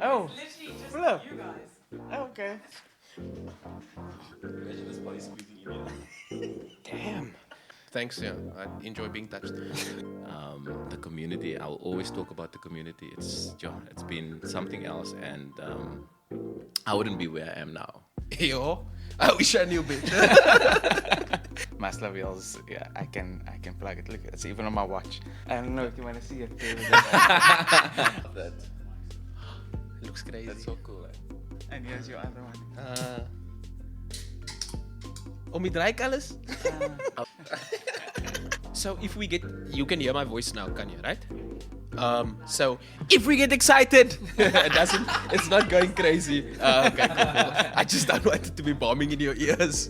Oh, Literally just Flip. you guys. Oh, okay. Imagine this body squeezing in here. Damn. Thanks, yeah. I enjoy being touched. The community. I'll always talk about the community. It's been something else, and I wouldn't be where I am now. Yo, I wish I knew, bitch. MustLoveHills, yeah, I can plug it. Look, it's even on my watch. I don't know if you want to see it. That Looks crazy. that's so cool. And here's your other one. Om die draai alles? So if we get, you can hear my voice now, Khanya, right? So if we get excited, it's not going crazy. Okay, cool. I just don't want it to be bombing in your ears.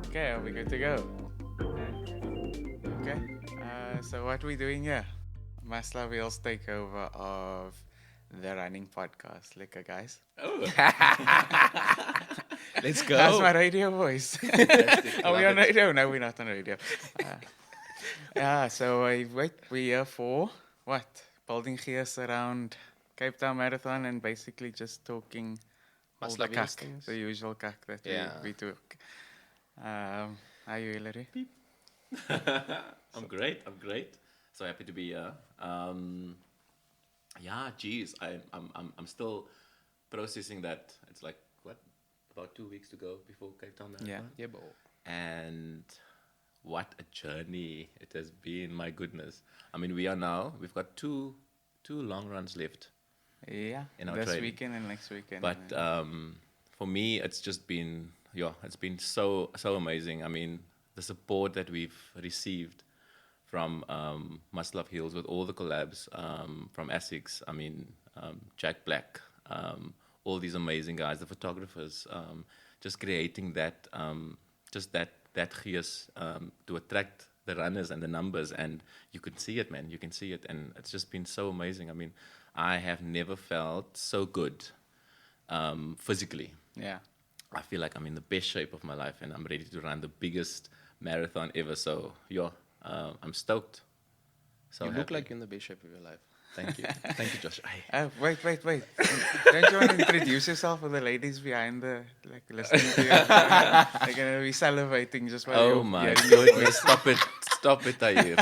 Okay, are we good to go? Okay. So what we doing here? MustLoveHills takeover of the running podcast. Liquor, guys. Let's That's my go. radio voice. Are we on radio? No, we're not on radio. Yeah, so we're here for what? Building gears around Cape Town Marathon and basically just talking all the MustLoveHills kak, things. the usual kak that Yeah. we talk. Are you, Hillary? I'm great. So happy to be here. Yeah, geez, I'm still processing that. It's like what, about 2 weeks to go before Cape Town Marathon. Yeah. Yeah, bro. And what a journey it has been. My goodness. I mean, we've got two long runs left. Yeah, In our this training. weekend and next weekend. But for me, it's just been, it's been so amazing. I mean, the support that we've received from MustLoveHills with all the collabs from Essex. I mean, Jack Black, all these amazing guys, the photographers, just creating that, just that gears to attract the runners and the numbers, and you can see it, man. You can see it, and it's just been so amazing. I mean, I have never felt so good physically. yeah. I feel like I'm in the best shape of my life, and I'm ready to run the biggest marathon ever. So, I'm stoked. So You look happy. like you're in the best shape of your life. Thank you, thank you, Josh. Wait. Don't you want to introduce yourself for the ladies behind the, like, listening to you? They're going to be salivating just while Oh you're my hearing goodness! Stop it, Tahir.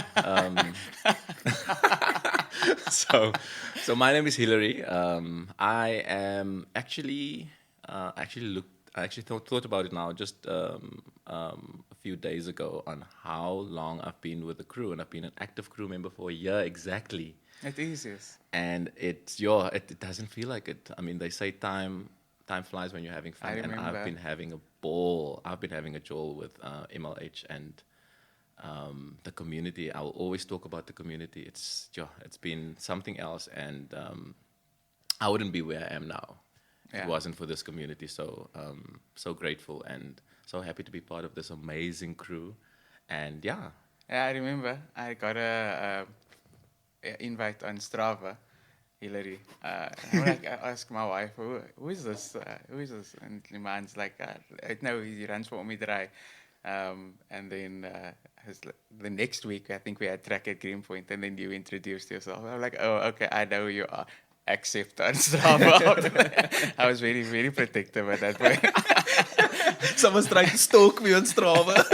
So my name is Hillary. I am actually thought about it now just a few days ago on how long I've been with the crew, and I've been an active crew member for a year exactly. It is, yes. And it doesn't feel like it. I mean, they say time flies when you're having fun, I and remember. I've been having a ball. I've been having a joy with MLH and the community. I will always talk about the community. It's been something else, and I wouldn't be where I am now if Yeah. it wasn't for this community. So so grateful and so happy to be part of this amazing crew. And yeah, Yeah, I remember I got a invite on Strava, Hillary. I'm like, I asked my wife, who is this? Who is this? And the man's like, I know he runs for Omidrai. And then the next week, I think we had track at Greenpoint, and then you introduced yourself. I'm like, oh, okay, I know who you are. Accept on Strava. I was very, very protective at that point. Someone's trying to stalk me on Strava.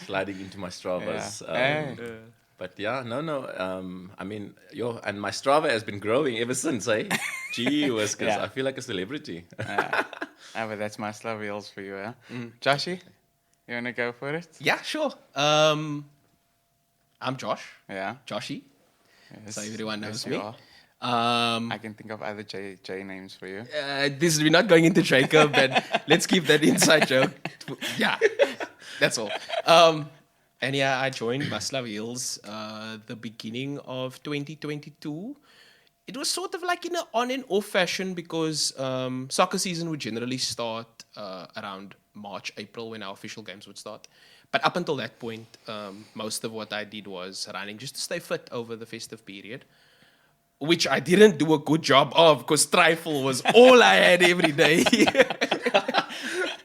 sliding into my Stravas. Hey. But yeah, no. I mean, and my Strava has been growing ever since, eh? Gee whiskers, Yeah. I feel like a celebrity. But that's MustLoveHills for you, huh? Joshy, you want to go for it? Yeah, sure. I'm Josh. Yeah. Joshy. Yes. So everyone knows Yes, you me. are. I can think of other J names for you. We're not going into Jacob, but let's keep that inside joke. Yeah, that's all. And yeah, I joined MustLoveHills the beginning of 2022. It was sort of like in an on and off fashion because soccer season would generally start around March, April when our official games would start. But up until that point, most of what I did was running just to stay fit over the festive period, which I didn't do a good job of because trifle was all I had every day.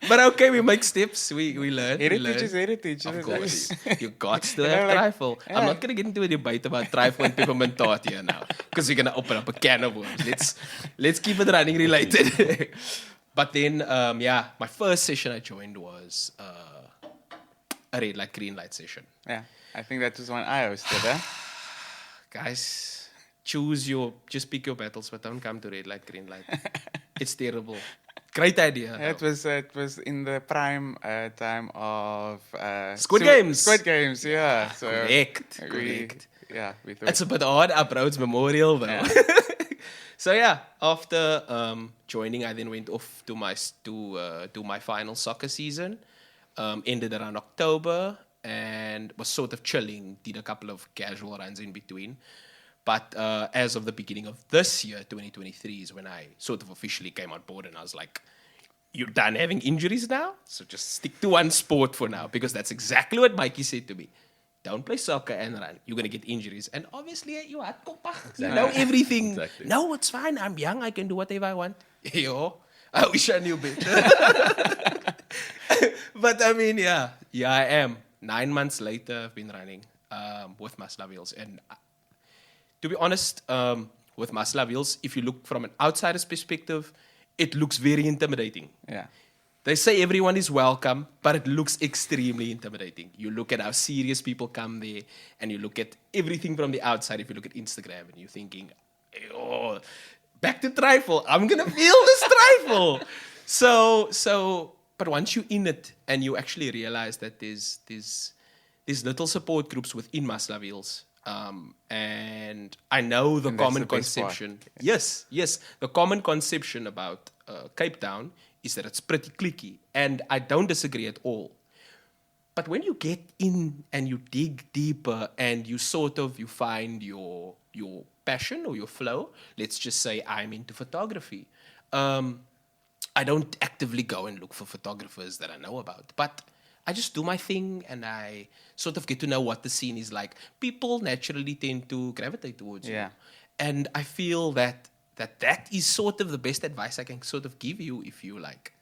But okay, we make steps. We learn. Heritage is heritage. Of course. You got to You know, have like, trifle. I'm not going to get into a debate about trifle and peppermint tart here now. Because we're going to open up a can of worms. Let's keep it running related. But then, my first session I joined was a red light, green light session. Yeah, I think that was one I hosted, huh? Guys, just pick your battles, but don't come to red light, green light. It's terrible. Great idea. It was in the prime time of Squid Games. Squid Games, yeah. So Correct. we thought, It's a bit odd up Rhodes Memorial though. Yeah. So after joining, I then went off to my final soccer season. Ended around October and was sort of chilling. Did a couple of casual runs in between. But as of the beginning of this year, 2023, is when I sort of officially came on board and I was like, you're done having injuries now? So just stick to one sport for now, because that's exactly what Mikey said to me. Don't play soccer and run. You're going to get injuries. And obviously, you know everything. Exactly. No, it's fine. I'm young. I can do whatever I want. Yo, I wish I knew better. But I mean, yeah, I am. 9 months later, I've been running with MustLoveHills. And to be honest, with MustLoveHills, if you look from an outsider's perspective, it looks very intimidating. yeah. They say everyone is welcome, but it looks extremely intimidating. You look at how serious people come there, and you look at everything from the outside. If you look at Instagram, and you're thinking, oh, back to trifle. I'm going to feel this trifle. But once you're in it, and you actually realize that there's little support groups within MustLoveHills. And I know the And that's common the best part. conception. Yes. The common conception about Cape Town is that it's pretty cliquey. And I don't disagree at all. But when you get in and you dig deeper and you find your passion or your flow, let's just say I'm into photography. I don't actively go and look for photographers that I know about, but I just do my thing and I sort of get to know what the scene is like. People naturally tend to gravitate towards you. Yeah. And I feel that is sort of the best advice I can sort of give you if you like,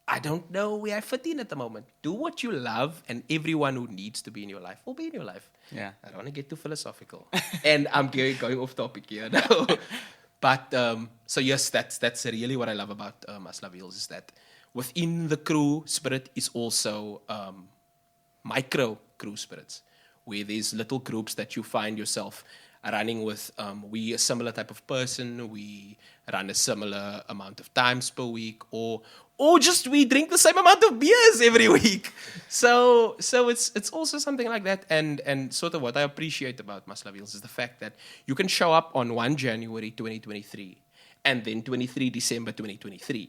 I don't know where I fit in at the moment. Do what you love, and everyone who needs to be in your life will be in your life. Yeah. I don't want to get too philosophical. And I'm going off topic here now. But, so yes, that's really what I love about MustLoveHills, is that within the crew spirit is also micro crew spirits, where there's little groups that you find yourself running with. We a similar type of person. We run a similar amount of times per week, or just we drink the same amount of beers every week. So it's also something like that. And sort of what I appreciate about MustLoveHills is the fact that you can show up on 1 January 2023 and then 23 December 2023.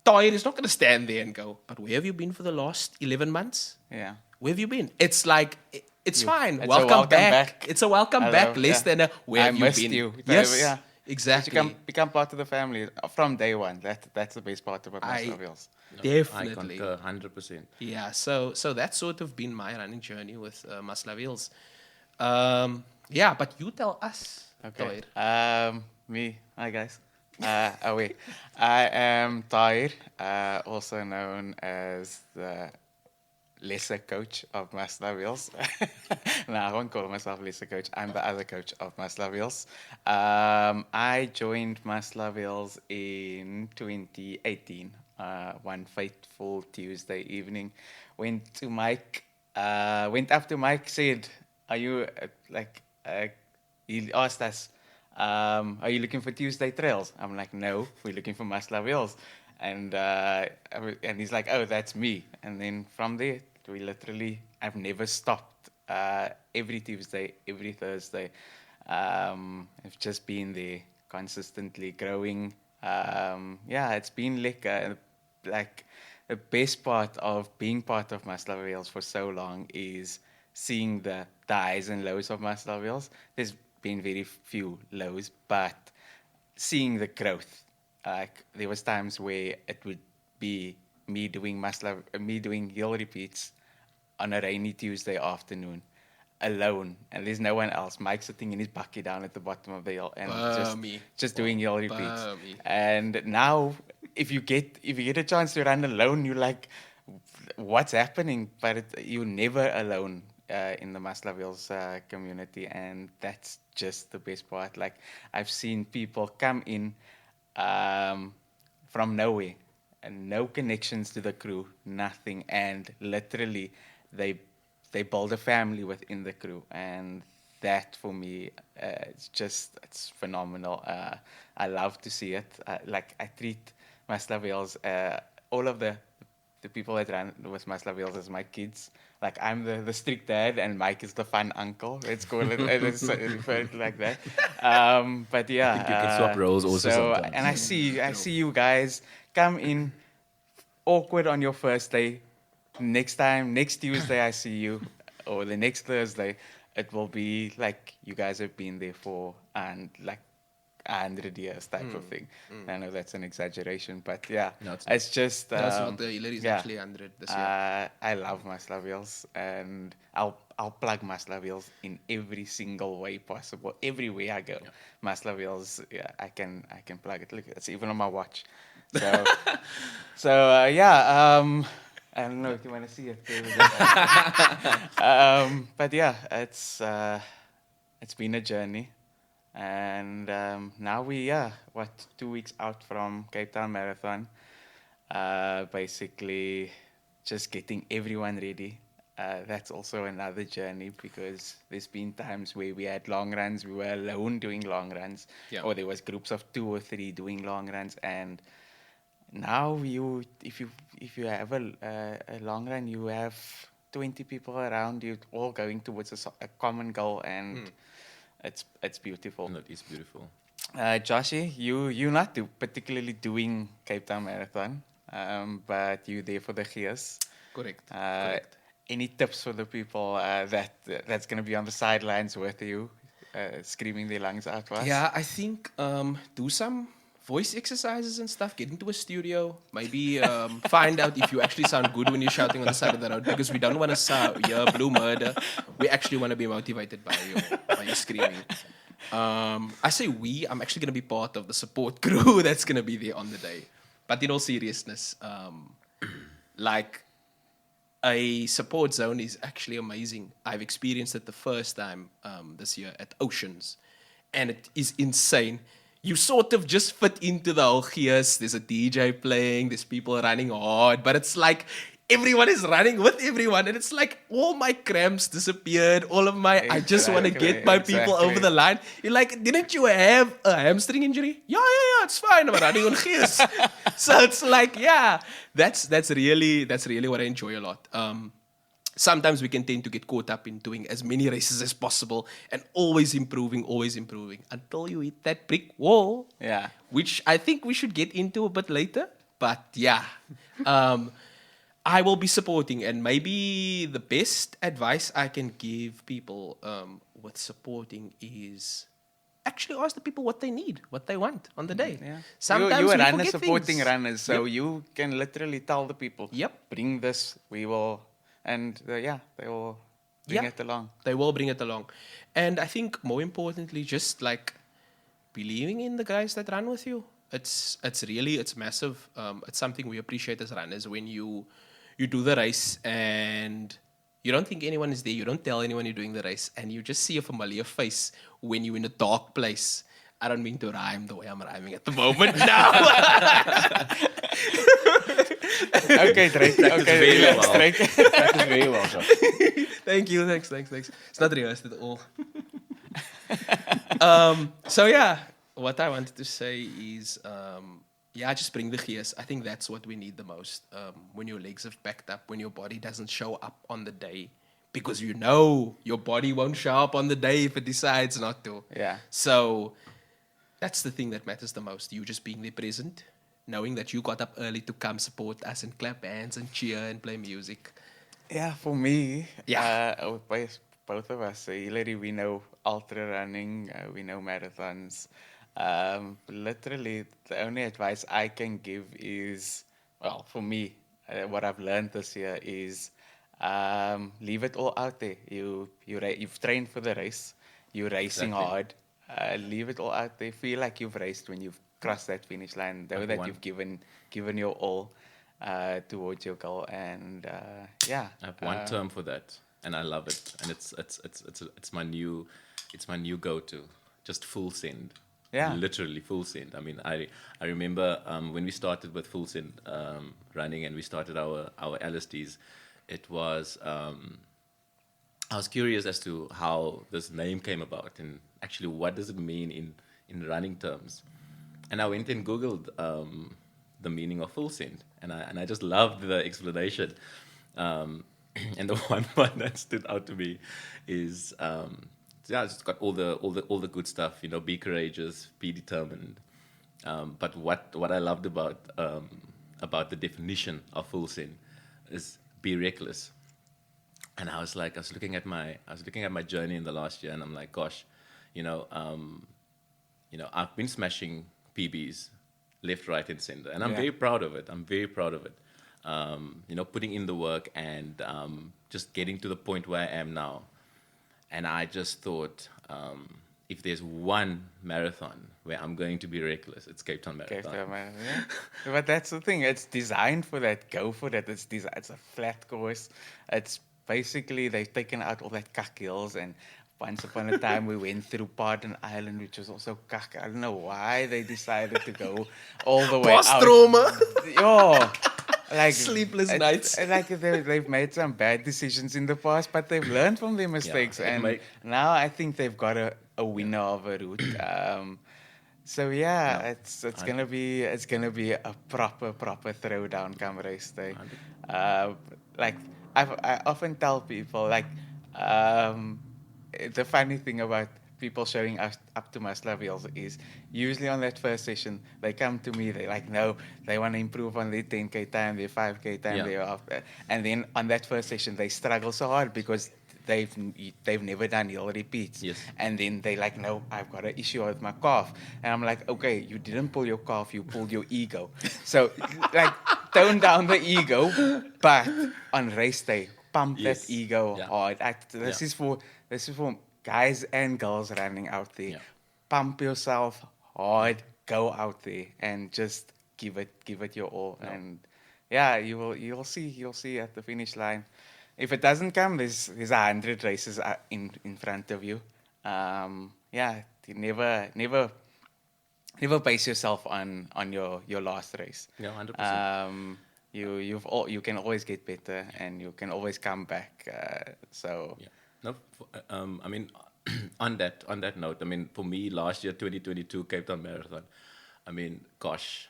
Tyre is not going to stand there and go, but where have you been for the last 11 months? Yeah. Where have you been? It's like, it's fine. It's a Welcome, welcome back. back. It's a welcome I back. love- Less yeah. than a where I have you missed been? you. Yes, Yeah. exactly. Become part of the family from day one. That's the best part about I- MustLoveHills. I Definitely. concur 100%. Yeah, so that's sort of been my running journey with MustLoveHills. But you tell us, Okay. Tyre. Me. Hi guys. Wait. I am Tyre, also known as the lesser coach of MustLoveHills. No, I won't call myself lesser coach. I'm the other coach of MustLoveHills. I joined MustLoveHills in 2018. One fateful Tuesday evening, went up to Mike, said, "Are you he asked us, are you looking for Tuesday trails?" I'm like, "No, we're looking for MustLoveHills." And he's like, "Oh, that's me." And then from there, I've never stopped. Every Tuesday, every Thursday, I've just been there, consistently growing. It's been like the best part of being part of MustLoveHills for so long is seeing the highs and lows of MustLoveHills. There's been very few lows, but seeing the growth. Like there was times where it would be me doing hill repeats on a rainy Tuesday afternoon alone, and there's no one else. Mike's sitting in his bucket down at the bottom of the hill and just doing hill repeats. And now if you get a chance to run alone, you're like, what's happening, but you're never alone in the MustLoveHills community, and that's just the best part. Like, I've seen people come in from nowhere and no connections to the crew, nothing, and literally they build a family within the crew, and that for me, it's phenomenal. I love to see it. I treat MustLoveHills, all of the people that run with MustLoveHills as my kids. Like, I'm the strict dad, and Mike is the fun uncle. Let's call it, let's refer it like that. But yeah, I think you can swap roles also so, sometimes. and I see you guys come in awkward on your first day. Next Tuesday, I see you, or the next Thursday, it will be like you guys have been there for and like 100 years type of thing. I know that's an exaggeration, but yeah, No, it's it's just That's what the Hillary is yeah. actually 100 this year. I love MustLoveHills, and I'll plug MustLoveHills in every single way possible. Everywhere I go, MustLoveHills, yeah, I can plug it. Look, it's even on my watch. So yeah. I don't know if you want to see it. But yeah, it's been a journey, and now we 2 weeks out from Cape Town Marathon. Basically, just getting everyone ready. That's also another journey, because there's been times where we had long runs, we were alone doing long runs, or there was groups of 2 or 3 doing long runs, and now if you have a long run, you have 20 people around you, all going towards a common goal, and it's beautiful. No, it is beautiful. Joshi, you're not particularly doing Cape Town Marathon, but you're there for the Gears. Correct. Any tips for the people that's going to be on the sidelines with you, screaming their lungs out for us? Yeah, I think do some voice exercises and stuff. Get into a studio. Maybe find out if you actually sound good when you're shouting on the side of the road, because we don't want to hear blue murder. We actually want to be motivated by your screaming. I say I'm actually going to be part of the support crew that's going to be there on the day. But in all seriousness, a support zone is actually amazing. I've experienced it the first time this year at Oceans, and it is insane. You sort of just fit into the whole chaos. There's a DJ playing, there's people running hard, but it's like everyone is running with everyone, and it's like all my cramps disappeared. I just want to get my people over the line. You're like, didn't you have a hamstring injury? Yeah, it's fine. I'm running on gears. So it's like, yeah, that's really what I enjoy a lot. Sometimes we can tend to get caught up in doing as many races as possible and always improving until you hit that brick wall. Yeah. Which I think we should get into a bit later. But yeah, I will be supporting, and maybe the best advice I can give people with supporting is actually ask the people what they need, what they want on the day. Yeah. Sometimes you we are forget supporting things. runners, so you can literally tell the people, Yep. bring this, we will, and they will bring it along. They will bring it along. And I think more importantly, just like believing in the guys that run with you. It's massive. It's something we appreciate as runners when you do the race and you don't think anyone is there. You don't tell anyone you're doing the race, and you just see a familiar face when you're in a dark place. I don't mean to rhyme the way I'm rhyming at the moment. No. Okay, Drake. Okay, relax, Drake. That is very well, Josh. Thank you. Thanks. It's not rehearsed at all. So yeah, what I wanted to say is, just bring the gears. I think that's what we need the most. When your legs have backed up, when your body doesn't show up on the day, because you know your body won't show up on the day if it decides not to. Yeah. So that's the thing that matters the most. You just being there present, knowing that you got up early to come support us and clap hands and cheer and play music. Yeah, for me, both of us, Hillary, we know ultra running, we know marathons. Literally, the only advice I can give is, well, for me, what I've learned this year is leave it all out there. You've trained for the race. You're racing hard. Leave it all out there. Feel like you've raced when you've crossed that finish line. Know that you've given your all. towards your goal. And yeah, I have one term for that, and I love it, and it's my new go-to. Just full send. Yeah. Literally full send. I mean, I remember when we started with full send running, and we started our LSDs. It was I was curious as to how this name came about, and actually what does it mean in running terms. And I went and googled the meaning of full send, and I just loved the explanation. Um, and the one that stood out to me is yeah, it's got all the good stuff. Be courageous, be determined. But what I loved about the definition of full send is be reckless. And I was like, I was looking at my journey in the last year, and I'm like, gosh, you know, um, I've been smashing PBs left, right, and center, and I'm Yeah. very proud of it. I'm very proud of it. Putting in the work and just getting to the point where I am now. And I just thought, if there's one marathon where I'm going to be reckless, it's Cape Town Okay, Marathon. yeah. But that's the thing. It's designed for that. Go for that. It's a flat course. It's basically they've taken out all that cuck hills, and once upon a time we went through Pardon Island, which was also cuck. I don't know why they decided to go all the way out. Post-trauma. Yo, like Sleepless nights. Like they've made some bad decisions in the past, but they've learned from their mistakes, it and may- now I think they've got a winner of a route. So yeah, No, it's gonna be a proper throwdown come race day. Like I often tell people like um, the funny thing about people showing up to MustLoveHills is usually on that first session they come to me, they like no, they want to improve on their 10K time, their 5K time, Yeah. their after, and then on that first session they struggle so hard because they've never done hill repeats. Yes. And then they like, no, I've got an issue with my calf. And I'm like, okay, you didn't pull your calf, you pulled your ego. So like tone down the ego, but on race day, pump Yes. that ego Yeah. hard. This Yeah. is for guys and girls running out there. Yeah. Pump yourself hard, go out there and just give it your all. Yeah. And yeah, you'll see at the finish line. If it doesn't come, there's 100 races in front of you. Yeah, you never base yourself on your last race. Yeah, 100%. You can always get better, and you can always come back. So Yeah. No, I mean, on that note, I mean, for me, last year, 2022 Cape Town Marathon, I mean, gosh,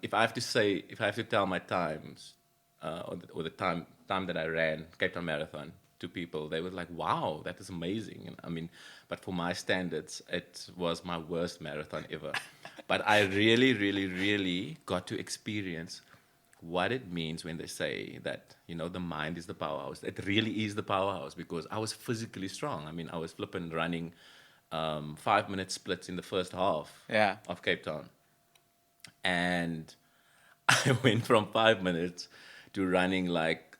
if I have to tell my times, or the time that I ran Cape Town Marathon to people, they were like, "Wow, that is amazing." And I mean, but for my standards, it was my worst marathon ever. But I really, really, really got to experience what it means when they say that the mind is the powerhouse. It really is the powerhouse, because I was physically strong. I mean, I was flipping running 5-minute splits in the first half yeah, of Cape Town, and I went from 5 minutes to running like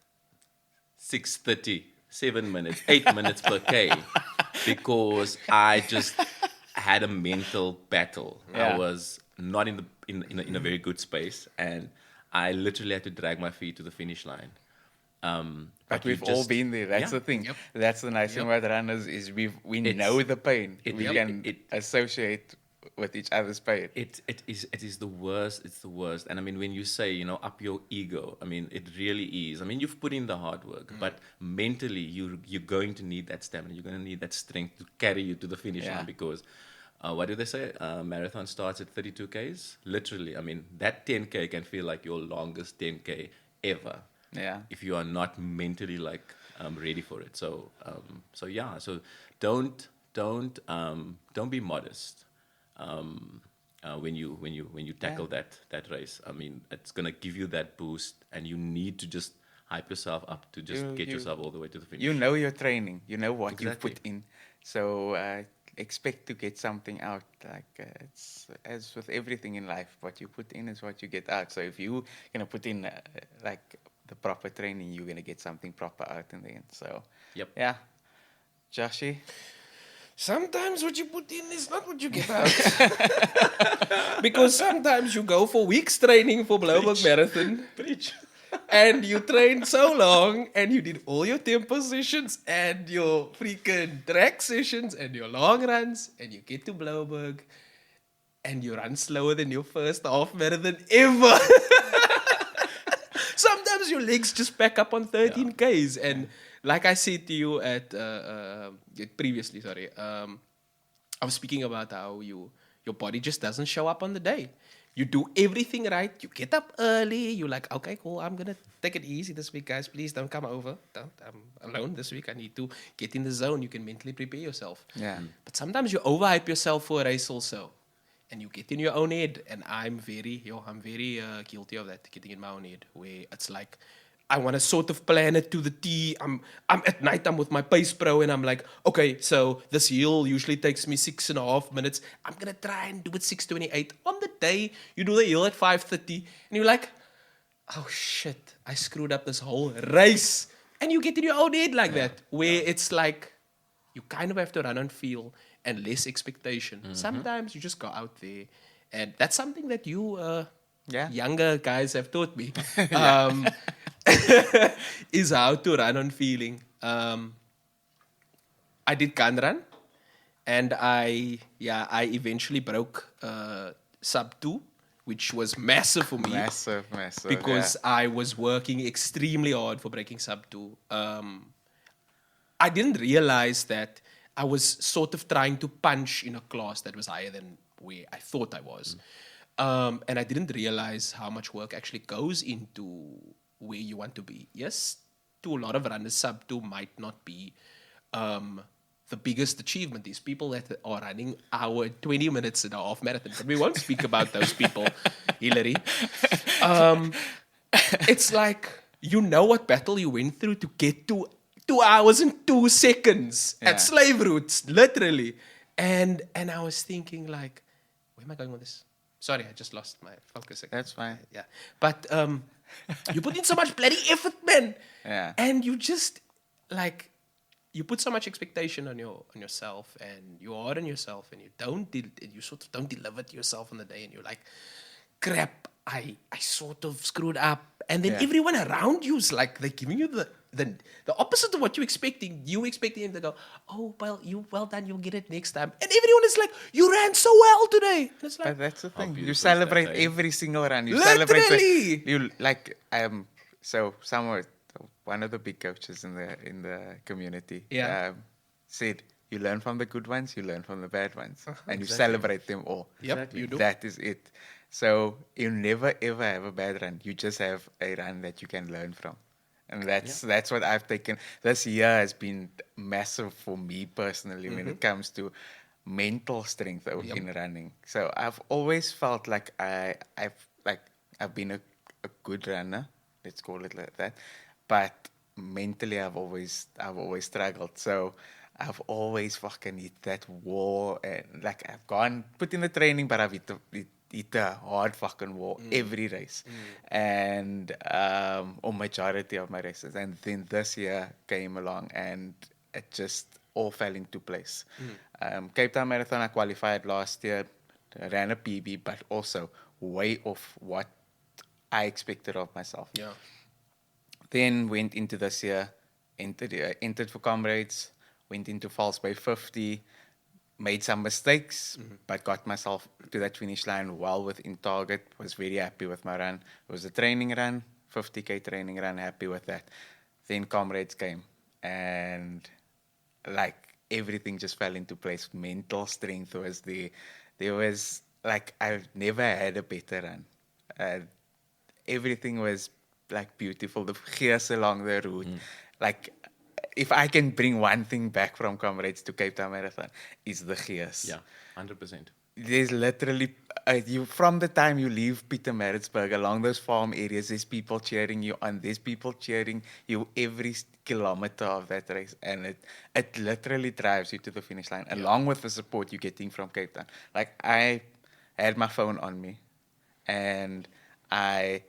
6:30, 7 minutes, 8 minutes per k, because I just had a mental battle. Yeah. I was not in a very good space, and I literally had to drag my feet to the finish line. but you we've all just- been there. That's yeah. the thing. Yep. That's the nice thing Yep. about runners is we It's- know the pain. it- We yep, can it- associate with each other's pain. It is the worst. It's the worst. And I mean, when you say up your ego, I mean, it really is. I mean, you've put in the hard work, but mentally you're going to need that stamina. You're going to need that strength to carry you to the finish Yeah. line, because what do they say? Marathon starts at 32 Ks. Literally, I mean, that 10K can feel like your longest 10K ever. Yeah. If you are not mentally like ready for it. So yeah. So don't be modest when you tackle that race. I mean, it's gonna give you that boost, and you need to just hype yourself up to just get yourself all the way to the finish. You know your training. You know what you've Exactly. put in. So expect to get something out. Like it's as with everything in life, what you put in is what you get out. So if you gonna put in like the proper training, you're gonna get something proper out in the end. So Yep. yeah, Joshy. sometimes what you put in is not what you get out. Because sometimes you go for weeks training for Bloemberg Marathon. Preach. And you trained so long, and you did all your tempo sessions, and your freaking track sessions, and your long runs, and you get to Bloemberg, and you run slower than your first half marathon ever. Sometimes your legs just pack up on 13 Ks. And like I said to you at previously, I was speaking about how your body just doesn't show up on the day. You do everything right. You get up early. You're like, okay, cool. I'm going to take it easy this week, guys. Please don't come over. I'm alone this week. I need to get in the zone. You can mentally prepare yourself. Yeah. But sometimes you overhype yourself for a race also. And you get in your own head. And I'm very guilty of that, getting in my own head, where it's like, I want to sort of plan it to the T. I'm at night, I'm with my Pace Pro, and I'm like, okay, so this hill usually takes me 6.5 minutes. I'm going to try and do it 6:28. On the day, you do the hill at 5:30, and you're like, oh shit, I screwed up this whole race. And you get in your own head like that, where it's like, you kind of have to run on feel and less expectation. Sometimes you just go out there, and that's something that you younger guys have taught me. Is how to run on feeling. I did Can Run, and I eventually broke sub 2, which was massive for me. Massive. Because I was working extremely hard for breaking sub 2. I didn't realize that I was sort of trying to punch in a class that was higher than where I thought I was. And I didn't realize how much work actually goes into where you want to be. Yes, to a lot of runners, sub 2 might not be the biggest achievement. These people that are running hour 20 minutes in a half marathon. But we won't speak about those people, Hillary. It's like, you know what battle you went through to get to 2 hours and 2 seconds at slave routes, literally. And I was thinking, like, where am I going with this? Sorry, I just lost my focus again. That's fine. Yeah. But you put in so much bloody effort, man. Yeah. And you just, like, you put so much expectation on yourself, and you are on yourself, and you sort of don't deliver to yourself on the day, and you're like, crap, I sort of screwed up. And then everyone around you is like, they're giving you the opposite of what you're expecting. You expecting him to go, oh, well done, you'll get it next time. And everyone is like, you ran so well today. And it's like, But that's the thing. You beautiful is celebrate that, eh? every single run. You Literally! celebrate you like so somewhere one of the big coaches in the community said, you learn from the good ones, you learn from the bad ones, and you celebrate them all. yep, Exactly. you do. That is it. So you never ever have a bad run. You just have a run that you can learn from. And that's what I've taken. This year has been massive for me personally when it comes to mental strength in running. So I've always felt like I've been a good runner, let's call it like that. But mentally I've always struggled. So I've always fucking hit that wall, and like I've put in the training, but I've hit a hard fucking wall every race, and or majority of my races. And then this year came along, and it just all fell into place. Cape Town Marathon, I qualified last year, ran a PB, but also way off what I expected of myself. Yeah. Then went into this year, entered for Comrades, went into False Bay 50, made some mistakes, but got myself to that finish line well within target. Was very happy with my run. It was a training run, 50K training run, happy with that. Then Comrades came, and like everything just fell into place. Mental strength was there. There was like, I've never had a better run. Everything was like beautiful. The gears along the route, like, if I can bring one thing back from Comrades to Cape Town Marathon, is the gears. Yeah, 100%. There's literally, you from the time you leave Pietermaritzburg along those farm areas, there's people cheering you on. There's people cheering you every kilometer of that race. And it literally drives you to the finish line, along with the support you're getting from Cape Town. Like, I had my phone on me, and I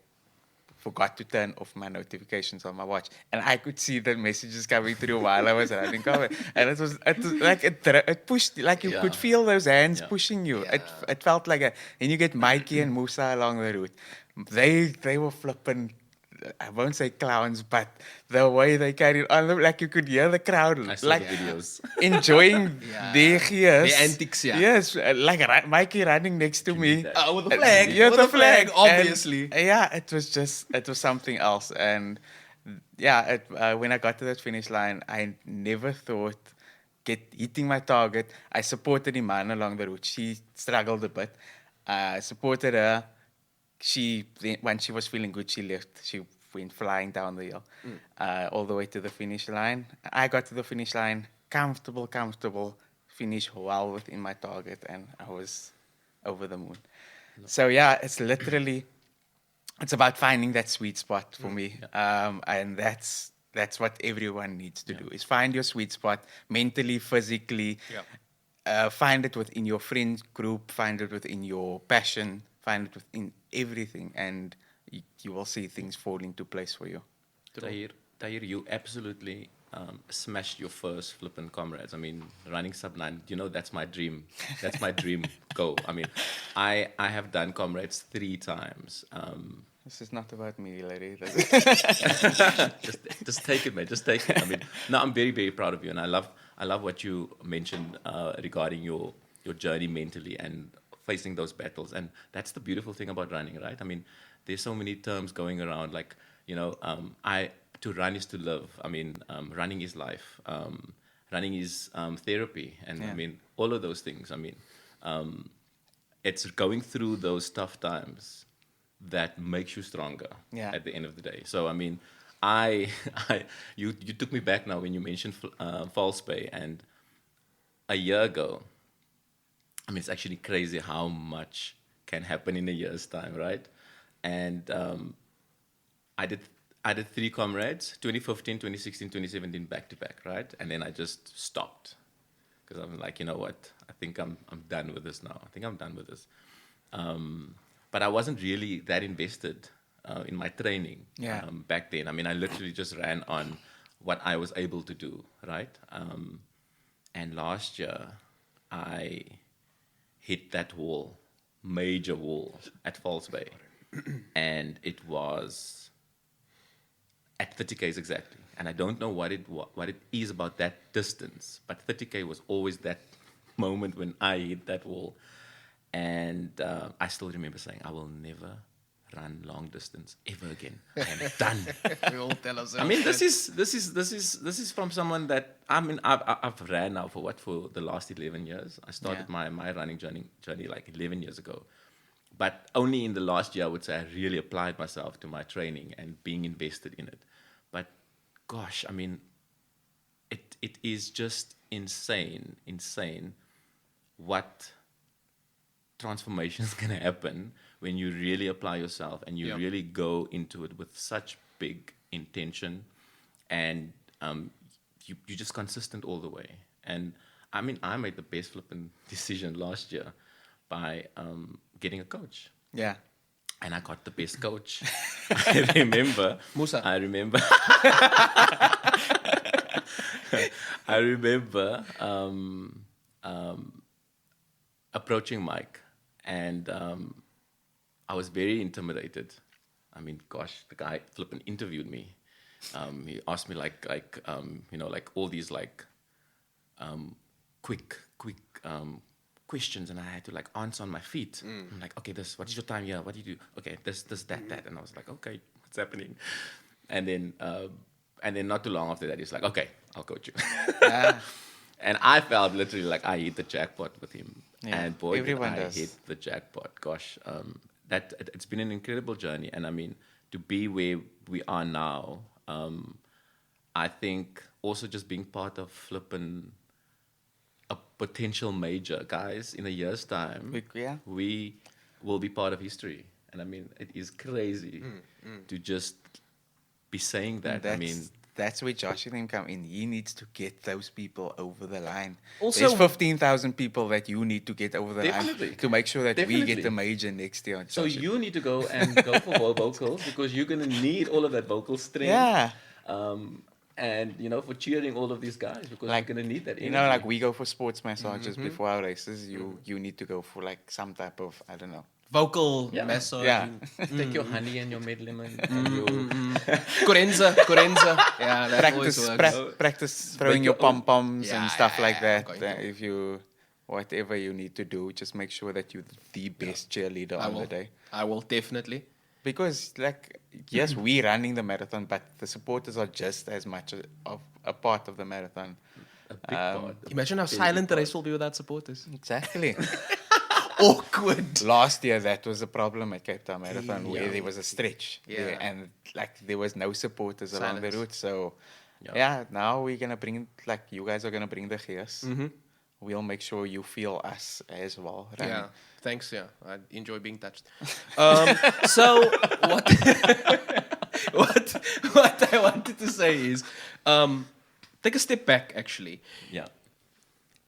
forgot to turn off my notifications on my watch, and I could see the messages coming through while I was running cover, and it was like it pushed, like you could feel those hands pushing you. It felt like and you get Mikey and Musa along the route. They were flipping. I won't say clowns, but the way they carried on, like you could hear the crowd, I saw like the videos. enjoying their gears. The antics, yeah. Yes, like Mikey running next to me. With the flag. Yeah, with the flag, obviously. And, yeah, it was something else. And yeah, when I got to that finish line, I never thought hitting my target. I supported Iman along the route. She struggled a bit. I supported her. When she was feeling good, she left. She went flying down the hill, all the way to the finish line. I got to the finish line, comfortable, finish well within my target, and I was over the moon. So yeah, it's about finding that sweet spot for me, and that's what everyone needs to do, is find your sweet spot mentally, physically. Find it within your friend group, find it within your passion, find it within everything, and you will see things fall into place for you. Tahir, you absolutely smashed your first flippin' comrades. I mean, running sub-9, that's my dream. That's my dream goal. I mean, I have done comrades 3 times. This is not about me, lady. Just take it, man. Just take it. I mean, no, I'm very, very proud of you, and I love what you mentioned regarding your journey mentally and facing those battles. And that's the beautiful thing about running, right? I mean, there's so many terms going around, like, to run is to live. I mean, running is life. Running is therapy. And I mean, all of those things. I mean, it's going through those tough times that makes you stronger at the end of the day. So, I mean, you took me back now when you mentioned false pay. And a year ago, I mean, it's actually crazy how much can happen in a year's time, right? And I did 3 comrades, 2015, 2016, 2017, back to back, right? And then I just stopped because I'm like, you know what? I think I'm done with this now. I think I'm done with this. But I wasn't really that invested in my training back then. I mean, I literally just ran on what I was able to do, right? And last year, I hit that wall, major wall at False Bay. And it was at 30Ks exactly. And I don't know what it is about that distance, but 30K was always that moment when I hit that wall. And I still remember saying, I will never run long distance ever again. I am done. We all tell ourselves. I mean, this is from someone that, I mean, I've ran now for the last 11 years. I started my running journey like 11 years ago. But only in the last year, I would say, I really applied myself to my training and being invested in it. But gosh, I mean, it is just insane what transformations can happen when you really apply yourself and you really go into it with such big intention, and you're just consistent all the way. And I mean, I made the best flipping decision last year by getting a coach. Yeah. And I got the best coach. I remember. Musa. I remember approaching Mike, and I was very intimidated. I mean, gosh, the guy flipping interviewed me. He asked me like all these like quick questions, and I had to like answer on my feet. I'm like, okay, what is your time here? What do you do? Okay, this, that. And I was like, okay, what's happening? And then not too long after that, he's like, okay, I'll coach you. And I felt literally like I hit the jackpot with him. Yeah, and boy, everyone did I does. hit the jackpot. Gosh, it's been an incredible journey. And I mean, to be where we are now, I think also just being part of flipping a potential major, guys, in a year's time, we will be part of history. And I mean, it is crazy to just be saying that. I mean, that's where Josh and him come in. He needs to get those people over the line. Also- There's 15,000 people that you need to get over the Definitely. line to make sure that we Definitely. get the major next year. So Josh. you need to go and go for more vocals because you're gonna need all of that vocal strength. Yeah. And for cheering all of these guys because Like, you're gonna need that. You Energy. know, like we go for sports massages before our races. You need to go for like some type of, I don't know. Vocal Yeah. massage. Yeah. Take your honey and your med lemon. Corenza. Yeah, that always Practice, works. practice throwing your your pom poms Yeah, and stuff yeah, like yeah, that. I'm going to. If you, whatever you need to do, just make sure that you're the best cheerleader on the day. I will definitely. Because, like, yes, we're running the marathon, but the supporters are just as much of a part of the marathon. A big part. Imagine how silent the race will be without supporters. Exactly. Awkward. Last year, that was a problem at Cape Town Marathon, where Yeah. there was a stretch. Yeah. And, like, there was no supporters along the Silence. route. So, Yeah. yeah, now we're going to bring, like, you guys are going to bring the chaos. Mm-hmm. We'll make sure you feel us as well. running. Yeah, thanks. Yeah, I enjoy being touched. So what? what I wanted to say is, take a step back. Actually, Yeah.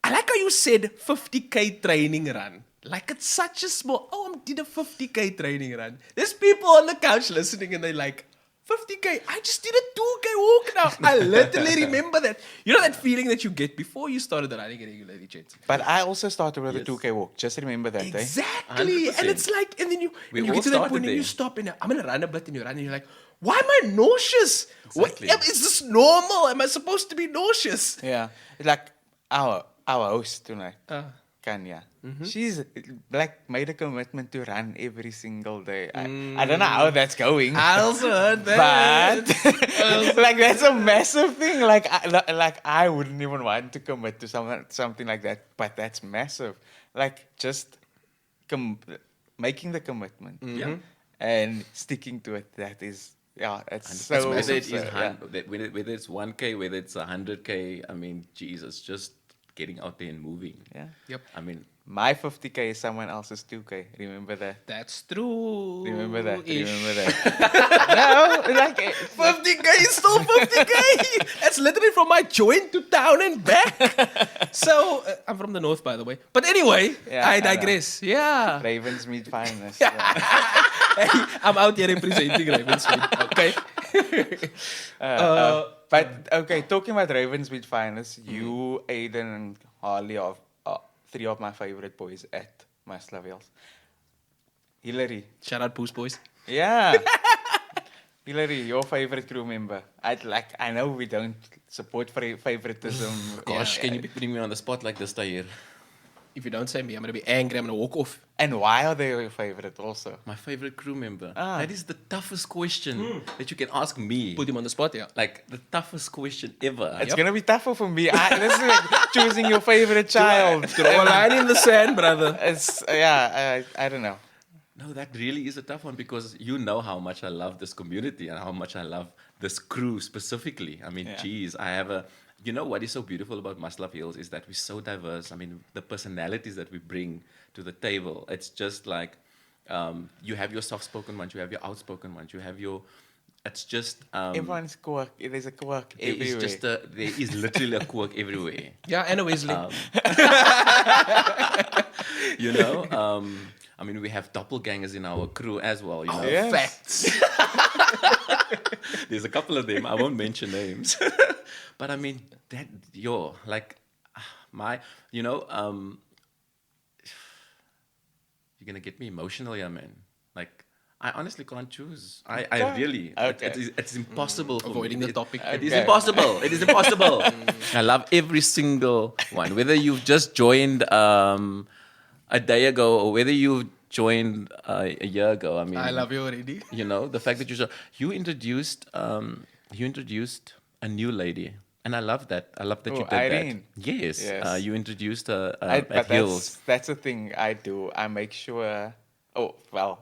I like how you said 50K training run. Like it's such a small. Oh, I did a 50K training run. There's people on the couch listening, and they're like. 50K, I just did a 2K walk now. I literally remember that. You know that feeling that you get before you started running regularly, Jets? But I also started with a Yes. 2K walk. Just remember that, eh? Exactly. 100%. And it's like, and then you We get all to that started point and you there. stop and I'm going to run a bit and you run and you're like, why am I nauseous? Exactly. Is this normal? Am I supposed to be nauseous? Yeah. It's like our host tonight, Khanya. Mm-hmm. She's like made a commitment to run every single day. I don't know how that's going. I also heard that. But like that's a massive thing. Like I wouldn't even want to commit to something like that. But that's massive. Like just making the commitment Yeah. and sticking to it. That is it's It's so. whether it is so, yeah. whether it's 1K, whether it's 100K. I mean, Jesus, just getting out there and moving. Yeah. Yep. I mean, My 50K is someone else's 2K. Remember that. That's true. Remember that. Ish. Remember that. No, like 50K is still 50K. That's literally from my joint to town and back. So, I'm from the north, by the way. But anyway, Yeah, I I know. digress. Yeah. Ravens meet finest. Hey, I'm out here representing Ravenswood. Okay. But okay, talking about Ravens meet finest, you, Aiden, and Harley are three of my favorite boys at MustLoveHills. Hillary. Shout out Poos Boys. Yeah. Hillary, your favorite crew member. I know we don't support favoritism. gosh, Yeah. can you be putting me on the spot like this, Tahir? If you don't say me, I'm going to be angry. I'm going to walk off. And why are they your favorite also? My favorite crew member. Ah. That is the toughest question that you can ask me. Put him on the spot, yeah. Like the toughest question ever. It's gonna be tougher for me. This is like choosing your favorite child. Draw a line in the sand, brother. It's I don't know. No, that really is a tough one because you know how much I love this community and how much I love this crew specifically. I mean, Yeah. geez, I have a. You know what is so beautiful about MustLoveHills is that we're so diverse. I mean, the personalities that we bring to the table. It's just like you have your soft-spoken ones, you have your outspoken ones, you have your. It's just. Everyone's quirk. There's a quirk There is everywhere. there is literally a quirk everywhere. Yeah, and a Wesley. You know, I mean, we have doppelgangers in our crew as well. You know, Yes. Facts. there's a couple of them. I won't mention names, but I mean that you're gonna get me emotional here, man. Like I honestly can't choose. I really, Okay. it's impossible for Avoiding me. the topic. It is Okay. impossible. It is impossible. I love every single one, whether you've just joined a day ago or whether you joined a year ago. I mean, I love you already. you know, the fact that you introduced a new lady, and I love that. I love that you Oh, did Irene. that. Yes, Yes. you introduced her But at Hills. that's the thing I do. I make sure. Oh well,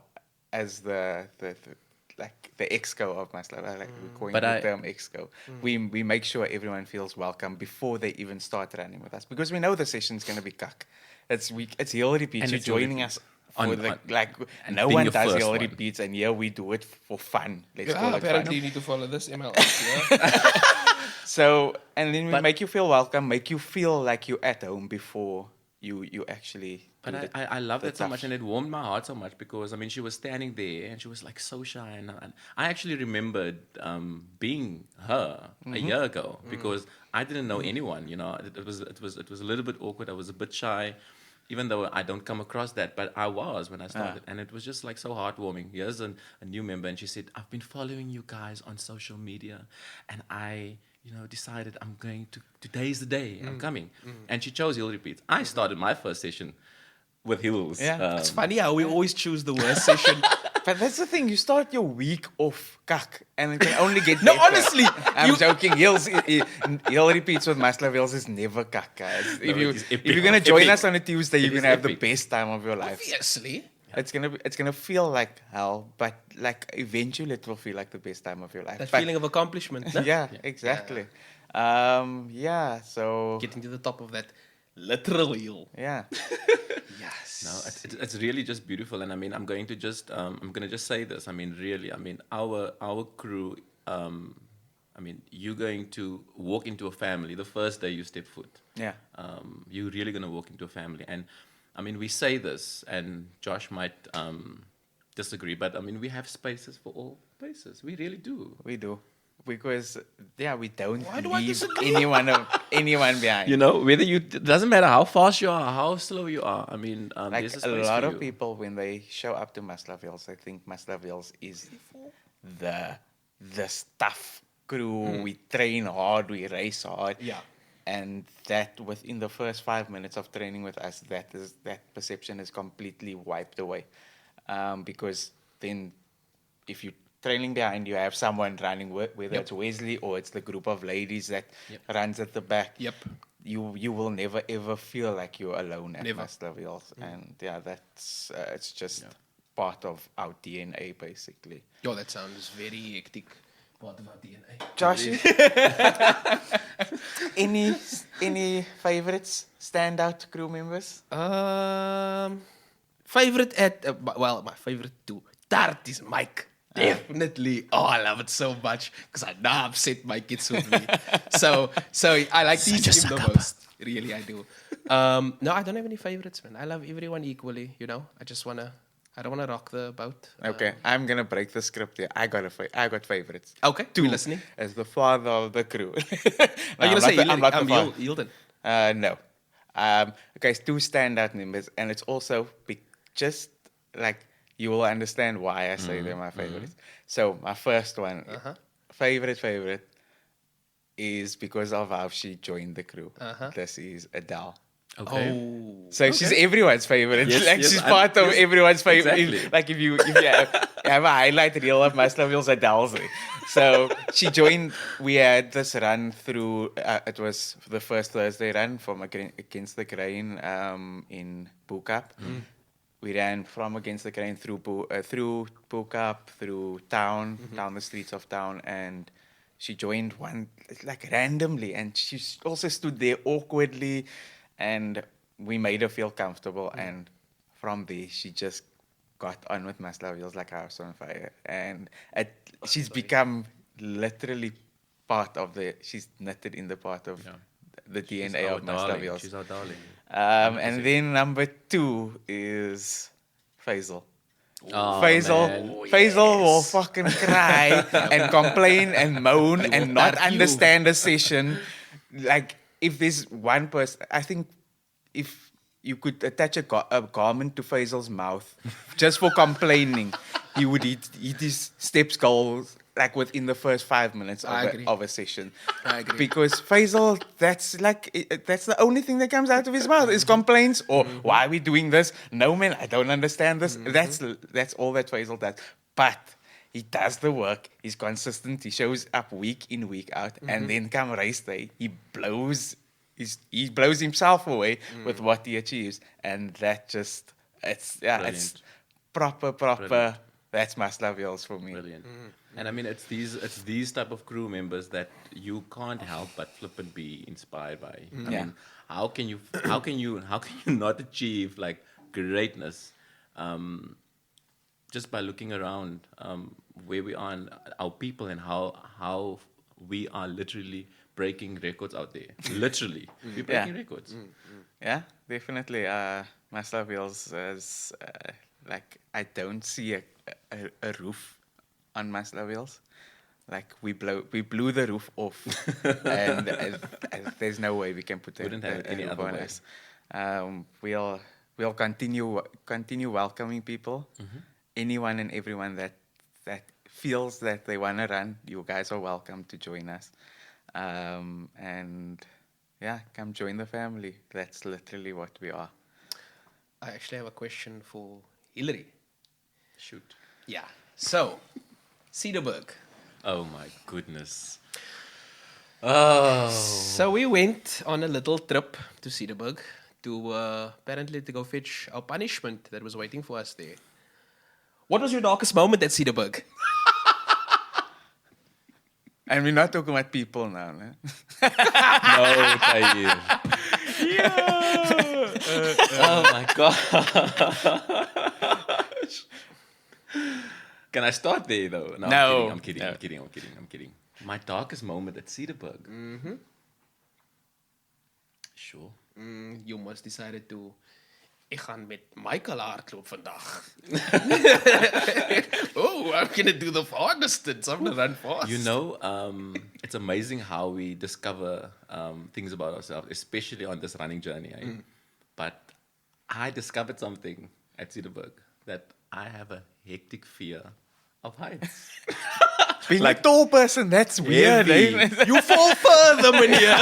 as the exco of MustLove, I like we coined But the I- term exco. We make sure everyone feels welcome before they even start running with us because we know the session's going to be cuck. It's Hillary Peach And it's joining Hillary us On- no being one your does first hill one. repeats, and here we do it for fun. Let's Ah, call it apparently fun. you need to follow this MLS. Yeah. So, and then we But- make you feel welcome, make you feel like you're at home before you actually. But do I love the that so tough much, and it warmed my heart so much because I mean she was standing there and she was like so shy, and I actually remembered being her a year ago because I didn't know anyone. You know, it was a little bit awkward. I was a bit shy, even though I don't come across that, but I was when I started, and it was just like so heartwarming. Here's a new member, and she said, "I've been following you guys on social media, and I." Decided I'm going to, today's the day, I'm coming. And she chose Hill Repeats. I started my first session with Hills. Yeah. It's funny how we always choose the worst session. But that's the thing. You start your week off kak, and it can only get No, better. honestly, I'm joking. Hill repeats with MustLoveHills is never kak, guys. If it is epic. you're gonna join Epic. us on a Tuesday, you're It is gonna have the epic. best time of your life. Obviously. It's gonna feel like hell, but like eventually it will feel like the best time of your life. That But- feeling of accomplishment. No? yeah, exactly. So Getting to the top of that literal hill. yeah. Yes. No, it's really just beautiful, and I mean, I'm going to just say this. I mean, really, I mean, our crew. I mean, you're going to walk into a family the first day you step foot. Yeah. You're really going to walk into a family, and I mean, we say this, and Josh might disagree, but I mean, we have spaces for all places. We really do. We do. Because we don't Why do I leave disagree? anyone behind. You know, whether it doesn't matter how fast you are, how slow you are. I mean, Like there's a a space lot for of you. people when they show up to MustLoveHills, I think MustLoveHills is the stuff crew. We train hard, we race hard. Yeah. And that within the first 5 minutes of training with us, that perception is completely wiped away. Because then if you trailing behind, you have someone running, whether it's Wesley or it's the group of ladies that runs at the back. Yep. You will never ever feel like you're alone at Never. MustLoveHills, and that's it's just part of our DNA basically. Yo, that sounds very hectic. Part of our DNA. Joshy, any favorites, standout crew members? Favorite my favorite too. That is Mike. Definitely. Oh, I love it so much because I know I've set my kids with me. so I like teaching him the most. Really, I do. No, I don't have any favorites, man. I love everyone equally. You know, I don't wanna rock the boat. Okay, I'm gonna break the script here. I got favorites. Okay. Two listening. As the father of the crew. Are you gonna say I'm not the father. Hilton? No. Okay, it's two standout members, and it's also just like you will understand why I say they're my favorites. So my first one, favorite, is because of how she joined the crew. This is Adele. Okay. Oh. So she's everyone's favorite. Yes, like yes, she's part of yes, everyone's favorite. exactly. Like if you have a highlight reel of MustLoveHills, Adele's there. So she joined. We had this run through. It was the first Thursday run from Against the Grain in Boekap. We ran from Against the Grain through Boekap, through town, down the streets of town, and she joined one like randomly, and she also stood there awkwardly. And we made her feel comfortable, and from there she just got on with MustLoveHills like a house on fire. And she's become literally she's knitted in the part of the DNA of MustLoveHills. She's our darling. And then number 2 is Faisal. Oh, Faisal, man. Faisal will fucking cry and complain and moan and not tap you. understand the session. Like, if there's one person, I think if you could attach a garment to Faisal's mouth just for complaining, he would hit his steps goals like within the first 5 minutes I agree. of a session. I agree. Because Faisal, that's the only thing that comes out of his mouth is complaints or why are we doing this? No man, I don't understand this. That's all that Faisal does. But he does the work. He's consistent. He shows up week in, week out. And then come race day, he blows himself away with what he achieves. And that just, it's proper. Brilliant. That's MustLoveHills for me. Brilliant. And I mean, it's these type of crew members that you can't help but flip and be inspired by. I mean, how can you not achieve like greatness just by looking around where we are and our people and how we are literally breaking records out there. Literally, we're breaking records. Yeah, definitely. MustLoveHills is like I don't see a roof on MustLoveHills. Like we blew the roof off, and there's no way we can put Wouldn't have it any roof other on way. us. We'll continue welcoming people, anyone and everyone that feels that they want to run. You guys are welcome to join us, and yeah, come join the family. That's literally what we are. I actually have a question for Hillary. Shoot. Yeah. So, Cedarburg. Oh my goodness. Oh. So we went on a little trip to Cedarburg to apparently to go fetch our punishment that was waiting for us there. What was your darkest moment at Cedarburg? And we're not talking about people now. No? No, Tahir. Oh my god. Can I start there though? No. I'm kidding. My darkest moment at Cedarburg. Sure. You must decided to. Ik ga met Michael hardloop vandaag. Oh, I'm gonna do the far distance. I'm gonna run fast. You know, it's amazing how we discover things about ourselves, especially on this running journey. Eh? But I discovered something at Cedarburg that I have a hectic fear of heights. Being a tall person, that's weird. Heavy. Eh? You fall further, Mania.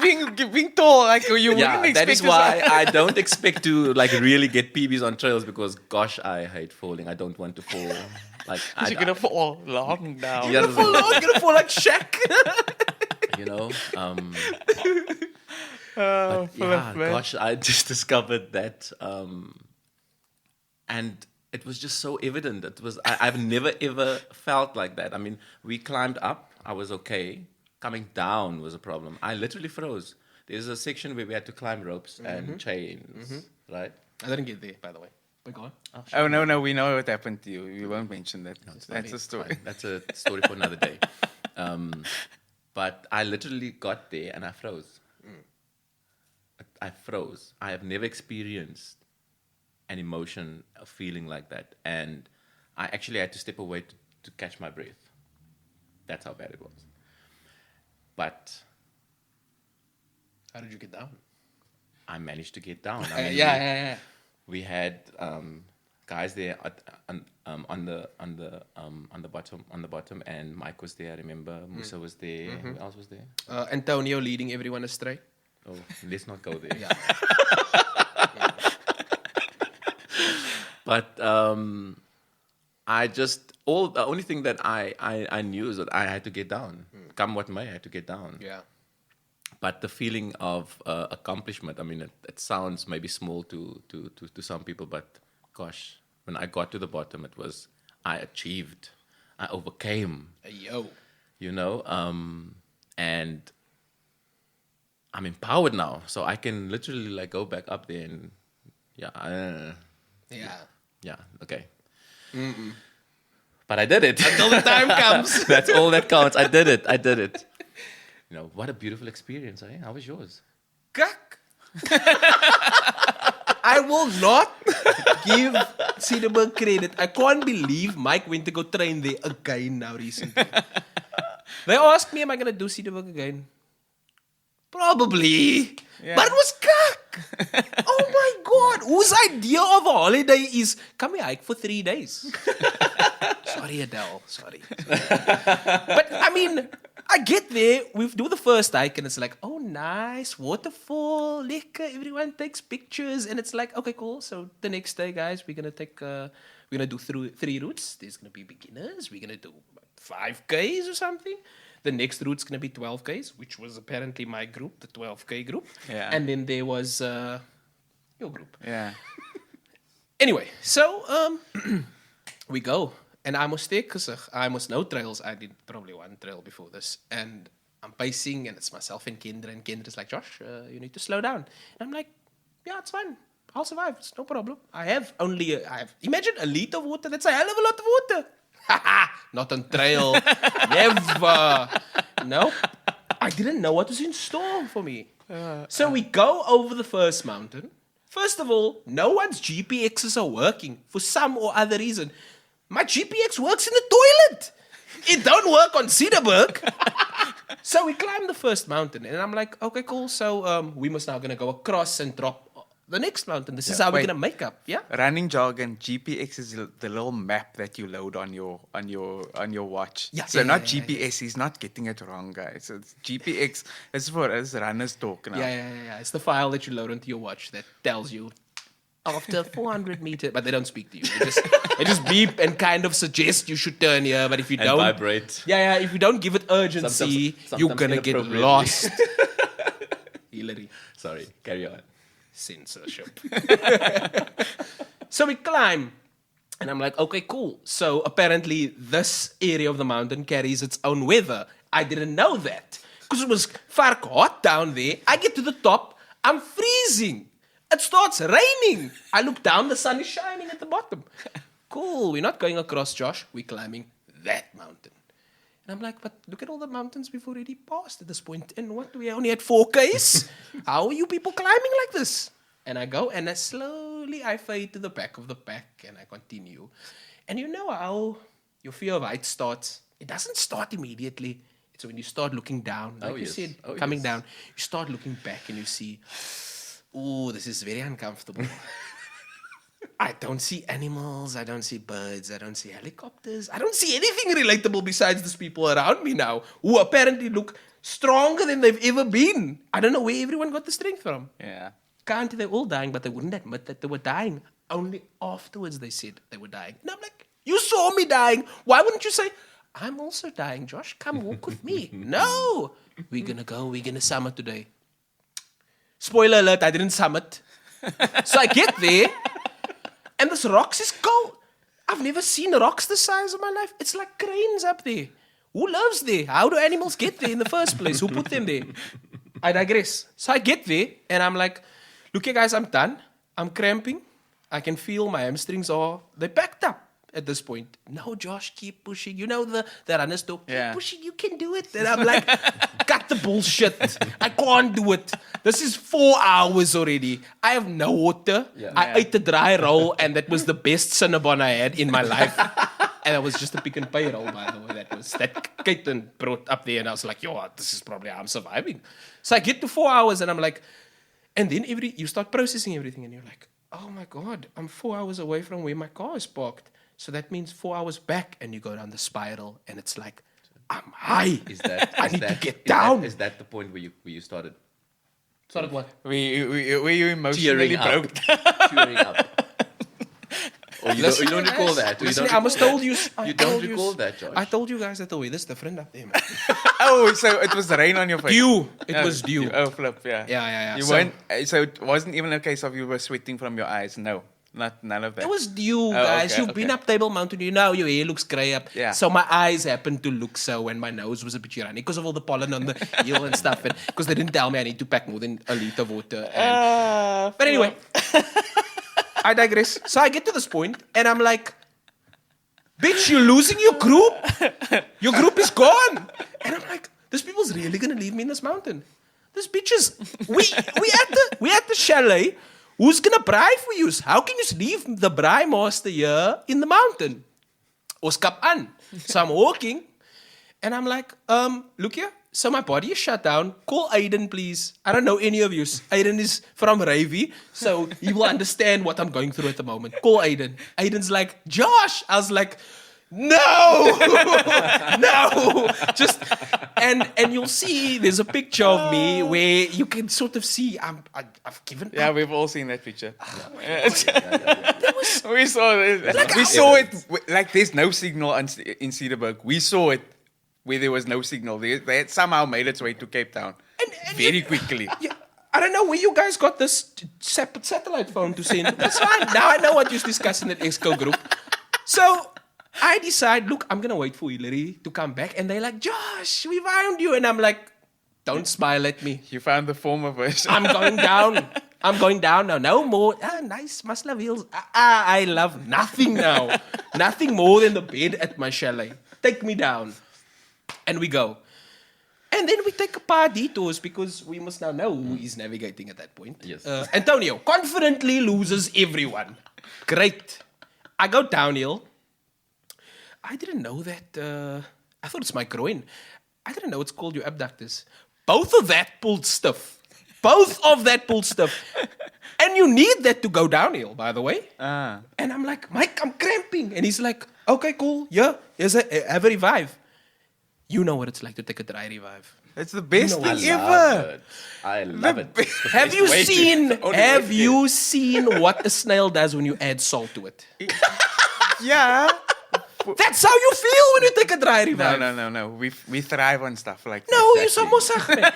being tall, like you Yeah, wouldn't that expect. is why I don't expect to like really get PBs on trails because gosh, I hate falling. I don't want to fall. Like You're gonna fall long down. Yeah, I'm gonna fall like Shaq. you know. Oh, But yeah, gosh, I just discovered that, and it was just so evident. It was I've never ever felt like that. I mean, we climbed up, I was okay. Coming down was a problem. I literally froze. There's a section where we had to climb ropes and chains, right? I didn't get there, by the way. But go on. Oh no, we know what happened to you. We won't mention that. That's a story. Fine. That's a story for another day. But I literally got there and I froze. I froze. I have never experienced an emotion, a feeling like that. And I actually had to step away to catch my breath. That's how bad it was. But How did you get down? I managed to get down. I mean, Yeah. We had guys there on the bottom, and Mike was there. I remember Musa was there. Who else was there? Antonio leading everyone astray. Oh, let's not go there. Yeah. But I just the only thing that I knew is that I had to get down. Come what may, I had to get down. Yeah. But the feeling of accomplishment, I mean, it sounds maybe small to some people, but gosh, when I got to the bottom, it was, I achieved, I overcame, Yo. you know, and I'm empowered now. So I can literally like go back up there and, yeah, okay. But I did it. Until the time comes. That's all that counts. I did it. You know, what a beautiful experience, eh? How was yours? Kak. I will not give Cedarburg credit. I can't believe Mike went to go train there again now recently. They asked me, am I going to do Cedarburg again? Probably. Yeah. But it was kak. Oh my God. Whose idea of a holiday is, come here, hike for 3 days. Sorry, Adele. Sorry. But I mean, I get there, we do the first hike, and it's like, oh, nice, waterfall, lekker, everyone takes pictures, and it's like, okay, cool. So the next day, guys, we're gonna do through 3 routes. There's gonna be beginners. We're gonna do 5Ks or something. The next route's gonna be 12Ks, which was apparently my group, the 12K group. Yeah. And then there was your group. Yeah. Anyway, so we go. And I must take I must know trails. I did probably 1 trail before this. And I'm pacing, and it's myself and Kendra. And Kendra's like, Josh, you need to slow down. And I'm like, yeah, it's fine. I'll survive. It's no problem. Imagine a liter of water. That's a hell of a lot of water. Not on trail. Never. Nope. I didn't know what was in store for me. So we go over the first mountain. First of all, no one's GPXs are working for some or other reason. My GPX works in the toilet. It don't work on Cedarburg. So we climb the first mountain, and I'm like, okay, cool. So we must now gonna go across and drop the next mountain. This is how we're gonna make up. Yeah. Running jargon, GPX is the little map that you load on your watch. Yeah, so yeah, not yeah, GPS. He's not getting it wrong, guys. So it's GPX. This is for us runners talk now. Yeah. It's the file that you load onto your watch that tells you after 400 meters, but they don't speak to you. They just beep and kind of suggest you should turn here. But if you don't vibrate. Yeah. If you don't give it urgency, Sometimes you're gonna get inappropriately. lost. Hillary. Sorry, carry on. Censorship. So we climb, and I'm like, okay, cool. So apparently this area of the mountain carries its own weather. I didn't know that because it was far hot down there. I get to the top, I'm freezing. It starts raining. I look down, the sun is shining at the bottom. Cool, we're not going across, Josh. We're climbing that mountain. And I'm like, but look at all the mountains we've already passed at this point. And what, we only had 4 Ks? How are you people climbing like this? And I go, and I fade to the back of the pack, and I continue. And you know how your fear of height starts? It doesn't start immediately. It's when you start looking down. Like you said, coming down, you start looking back, and you see, ooh, this is very uncomfortable. I don't see animals, I don't see birds, I don't see helicopters, I don't see anything relatable besides these people around me now who apparently look stronger than they've ever been. I don't know where everyone got the strength from. Yeah. Can't they're all dying, but they wouldn't admit that they were dying. Only afterwards they said they were dying. And I'm like, you saw me dying. Why wouldn't you say, I'm also dying, Josh? Come walk with me. No. We're gonna summit today. Spoiler alert, I didn't summit. So I get there. And this rocks is cold. I've never seen rocks the size of my life. It's like cranes up there. Who lives there? How do animals get there in the first place? Who put them there? I digress. So I get there, and I'm like, look here, guys, I'm done. I'm cramping. I can feel my hamstrings they're packed up at this point. No, Josh, keep pushing. You know the runners talk, keep pushing, you can do it. And I'm like, cut the bullshit. I can't do it. This is 4 hours already. I have no water. Yeah. I ate a dry roll, and that was the best Cinnabon I had in my life. And it was just a pick and pay roll, by the way. That Kaitlyn brought up there, and I was like, yo, this is probably how I'm surviving. So I get to 4 hours, and I'm like, and then you start processing everything, and you're like, oh my God, I'm 4 hours away from where my car is parked. So that means 4 hours back, and you go down the spiral, and it's like, I'm high. I need to get down. Is that the point where you started? Started what? Were you emotionally broke? Tearing up. Or you don't recall that? Listen, I must told you. You don't recall that, Josh? I told you guys that the weather's different up there, man. Oh, so it was rain on your face. It was dew. Oh, flip, yeah. Yeah. You weren't. So it wasn't even a case of you were sweating from your eyes. No, none of that. It was dew, guys. Okay, You've been up Table Mountain. You know your hair looks grey up. Yeah. So my eyes happened to look so, and my nose was a bit runny because of all the pollen on the heel and stuff, and because they didn't tell me I need to pack more than a liter of water. But anyway. I digress. So I get to this point, and I'm like, bitch, you're losing your group. Your group is gone. And I'm like, this people's really going to leave me in this mountain. This bitches. We at the chalet. Who's going to braai for you? How can you leave the braai master here in the mountain? Ons kap aan. So I'm walking, and I'm like, look here. So my body is shut down. Call Aiden, please. I don't know any of you. Aiden is from Ravy, so he will understand what I'm going through at the moment. Call Aiden. Aiden's like, Josh. I was like, no, no. Just and you'll see there's a picture of me where you can sort of see I've given up. Yeah, we've all seen that picture. That was, We saw it. Like, We saw it. Like there's no signal in Cedarburg. We saw it where there was no signal. They had somehow made its way to Cape Town and very quickly. Yeah, I don't know where you guys got this satellite phone to send. That's fine. Now I know what you're discussing in the Exco group. So I decide, look, I'm going to wait for Hillary to come back. And they're like, Josh, we found you. And I'm like, don't smile at me. You found the former version. I'm going down. I'm going down now. No more. Nice. MustLoveHills. I love nothing now. Nothing more than the bed at my chalet. Take me down. And we go. And then we take a paar detours because we must now know who is navigating at that point. Yes. Antonio confidently loses everyone. Great. I go downhill. I didn't know that. I thought it's my groin. I didn't know it's called your abductors. Both of that pulled stiff. And you need that to go downhill, by the way. And I'm like, Mike, I'm cramping. And he's like, okay, cool. Yeah, have a revive. You know what it's like to take a dry revive. It's the best I thing love ever. it. I love it. It's the Have best you way to- seen? the only way Have to you seen what a snail does when you add salt to it? Yeah. That's how you feel when you take a dry revive. No. We thrive on stuff like that. No, you're Exactly. so mosag.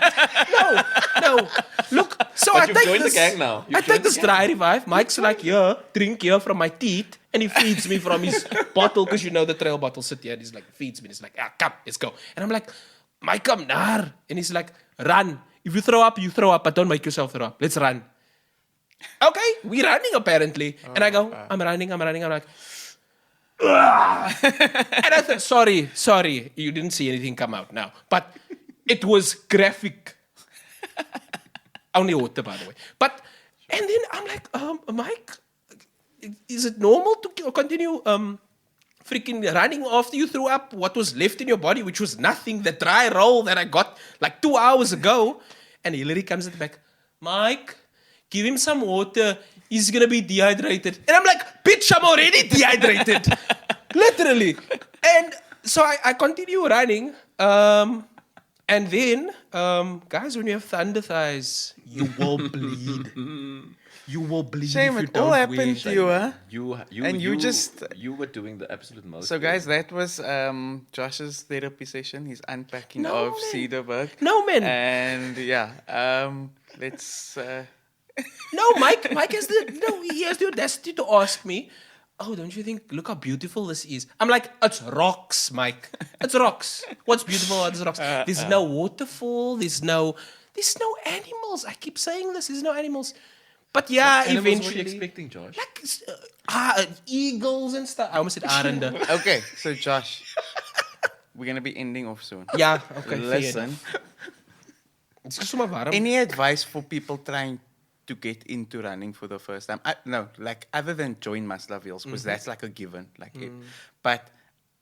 No. Look, so But I you've take joined the this. gang now. You've I joined take the this gang. dry revive. Mike's like, yeah, drink here from my teeth. And he feeds me from his bottle, because you know the trail bottle sit here. And he's like, feeds me. And he's like, come, let's go. And I'm like, Mike, come, nar. And he's like, run. If you throw up, but don't make yourself throw up. Let's run. Okay, we're running apparently. And I go, I'm running. I'm like, and I thought, sorry, you didn't see anything come out now. But it was graphic. Only water, by the way. And then I'm like, Mike, is it normal to continue freaking running after you threw up what was left in your body, which was nothing, the dry roll that I got like 2 hours ago? And Hillary comes at the back, Mike, give him some water. He's going to be dehydrated. And I'm like, bitch, I'm already dehydrated. Literally. And so I continue running. And then, guys, when you have thunder thighs, you will bleed. You will bleed. Shame, if you it all don't happened wear to you, huh? You were doing the absolute most. So, guys, that was Josh's therapy session. His unpacking No, of man. Cedarburg. No, man. And yeah, let's. No, Mike he has the audacity to ask me, oh, don't you think, look how beautiful this is? I'm like, it's rocks, Mike. It's rocks. What's beautiful about these rocks? There's no waterfall. There's no animals. I keep saying this. There's no animals. But yeah, What animals eventually. were you expecting, Josh? Like eagles and stuff. I almost said arende. Okay, so Josh, we're gonna be ending off soon. Yeah, okay. Listen, It's just so warm. any advice for people trying to get into running for the first time? No, like other than join MustLoveHills, because that's like a given. But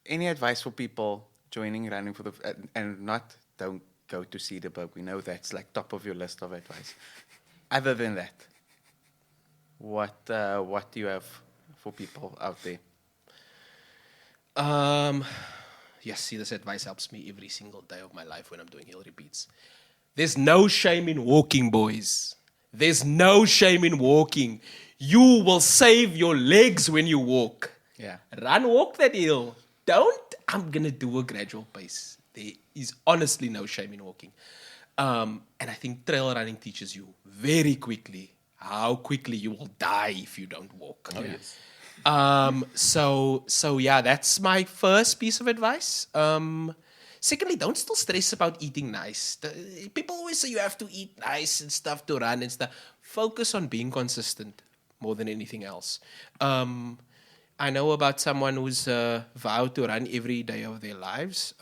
any advice for people joining running for the and don't go to Cedarburg. We know that's like top of your list of advice. Other than that, what do you have for people out there? Yes, see, this advice helps me every single day of my life when I'm doing hill repeats. There's no shame in walking, boys. There's no shame in walking. You will save your legs when you walk. Yeah. Walk that hill. I'm going to do a gradual pace. There is honestly no shame in walking. And I think trail running teaches you very quickly how quickly you will die if you don't walk. Oh, yes. So yeah, that's my first piece of advice. Secondly, don't still stress about eating nice. People always say you have to eat nice and stuff to run and stuff. Focus on being consistent more than anything else. I know about someone who's vowed to run every day of their lives.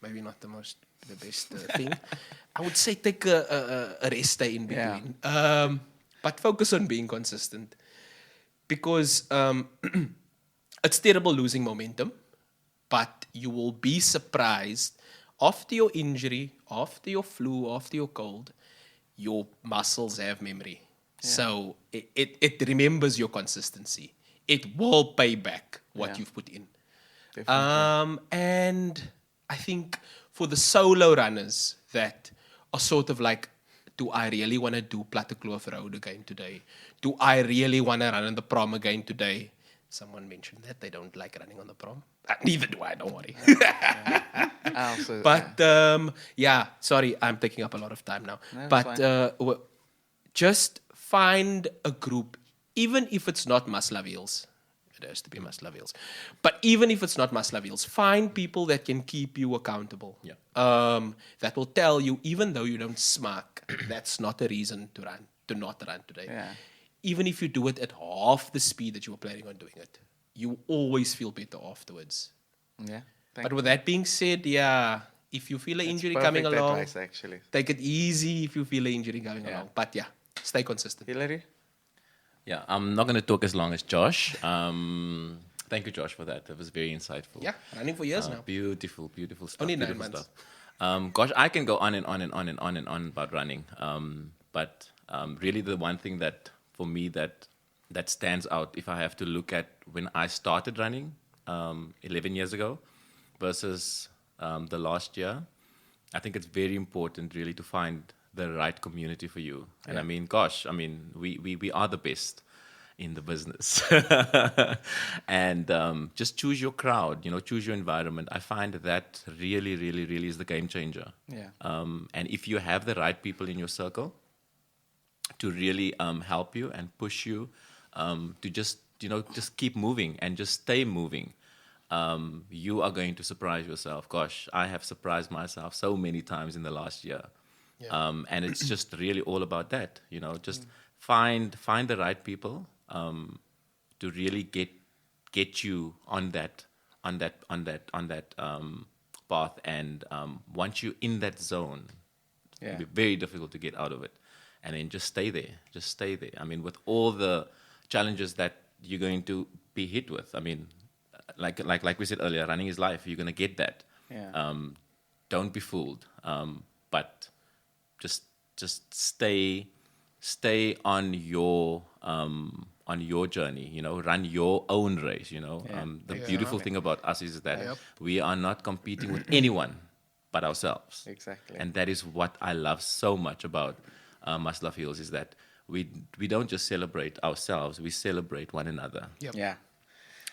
Maybe not the best thing. I would say take a rest day in between. Yeah. But focus on being consistent. Because it's terrible losing momentum. But you will be surprised after your injury, after your flu, after your cold, your muscles have memory. Yeah. So it remembers your consistency. It will pay back what you've put in. Definitely. And I think for the solo runners that are sort of like, do I really want to do Plattekloof Road again today? Do I really want to run on the prom again today? Someone mentioned that they don't like running on the prom. Neither do I, don't worry. Yeah, sorry, I'm taking up a lot of time now. No, but just find a group, even if it's not MustLoveHills. It has to be MustLoveHills. But even if it's not MustLoveHills, find people that can keep you accountable. Yeah. That will tell you, even though you don't smack, that's not a reason to run. to not run today. Yeah. Even if you do it at half the speed that you were planning on doing it, you always feel better afterwards. Yeah. But with that being said, yeah, if you feel an injury coming Perfect along, advice, actually. take it easy if you feel an injury coming along. But yeah, stay consistent. Hillary? Yeah, I'm not going to talk as long as Josh. Thank you, Josh, for that. That was very insightful. Yeah, running for years now. Beautiful, beautiful stuff. Only 9 beautiful months. Stuff. Gosh, I can go on and on and on and on and on about running. But really, the one thing that for me that stands out, if I have to look at when I started running 11 years ago versus the last year, I think it's very important really to find the right community for you. And I mean, gosh, I mean, we are the best in the business. And just choose your crowd, choose your environment. I find that really, really, really is the game changer. Yeah. And if you have the right people in your circle to really help you and push you to just keep moving and just stay moving, you are going to surprise yourself. Gosh, I have surprised myself so many times in the last year. And it's just really all about that, just find the right people to really get you on that path. And once you're in that zone, it'll be very difficult to get out of it. And then just stay there. Just stay there. I mean, with all the challenges that you're going to be hit with. I mean, like we said earlier, running is life. You're going to get that. Yeah. Don't be fooled. But just stay on your journey. Run your own race. The beautiful thing about us is that we are not competing with anyone but ourselves. Exactly. And that is what I love so much about MustLoveHills, is that we don't just celebrate ourselves, we celebrate one another. Yep. Yeah.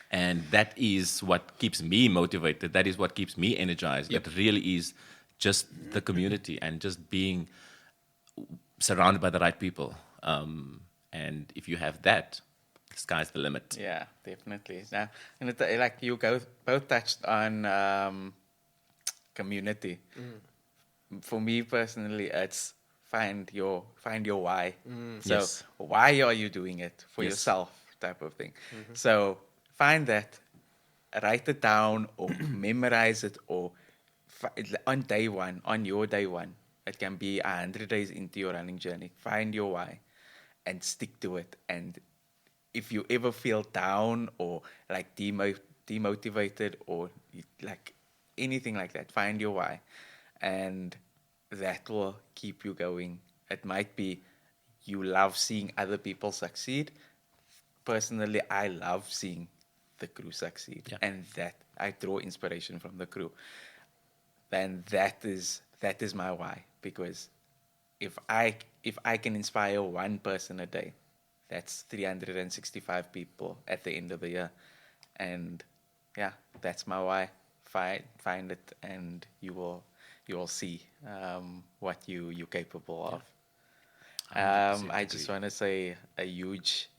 And that is what keeps me motivated. That is what keeps me energized. Yep. It really is just the community and just being surrounded by the right people. And if you have that, the sky's the limit. Yeah, definitely. Now, and like you both touched on community. For me personally, it's find your why. So Yes. why are you doing it for Yes. yourself, type of thing. So find that, write it down or memorize it, or on your day one. It can be 100 days into your running journey. Find your why and stick to it. And if you ever feel down or like demotivated or like anything like that, find your why. And that will keep you going. It might be you love seeing other people succeed. Personally, I love seeing the crew succeed. Yeah. And that I draw inspiration from the crew. And that is my why. Because if I can inspire one person a day, that's 365 people at the end of the year. And yeah, that's my why. Find it, and you will see what you're capable of. I just want to say a huge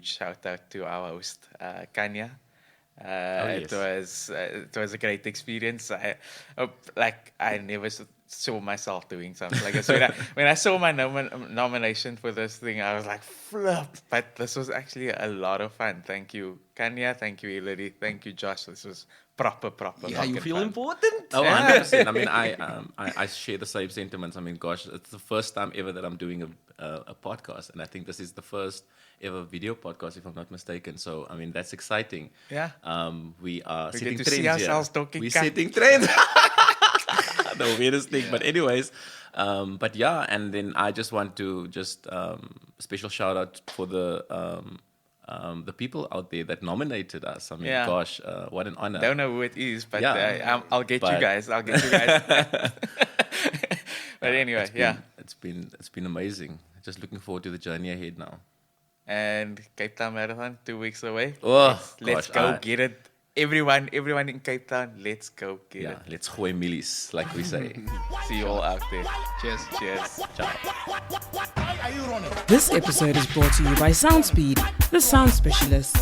shout out to our host, Khanya. Yes. It was a great experience. I never saw myself doing something like this. When I saw my nomination for this thing, I was like, flip. But this was actually a lot of fun. Thank you, Khanya. Thank you, Hilary. Thank you, Josh. This was proper. Yeah, you fucking feel fun. important. Oh, 100%. I mean, I share the same sentiments. I mean, gosh, it's the first time ever that I'm doing a podcast, and I think this is the first ever video podcast, if I'm not mistaken. So, I mean, that's exciting. Yeah. We are We setting get to trends see ourselves here. talking We're cut. setting trends. The weirdest thing. But anyways, but yeah, and then I just want to special shout out for the people out there that nominated us. I mean, Yeah. gosh, what an honor. Don't know who it is, but Yeah. I'll get you But- guys. But anyway, It's been amazing. Just looking forward to the journey ahead now. And Cape Town Marathon, 2 weeks away. Oh, Let's gosh, go get it. Everyone in Cape Town, let's go get Yeah, it. let's gooi millies, like we say. See you all out there. Cheers. Cheers. Ciao. This episode is brought to you by SoundSpeed, the sound specialists.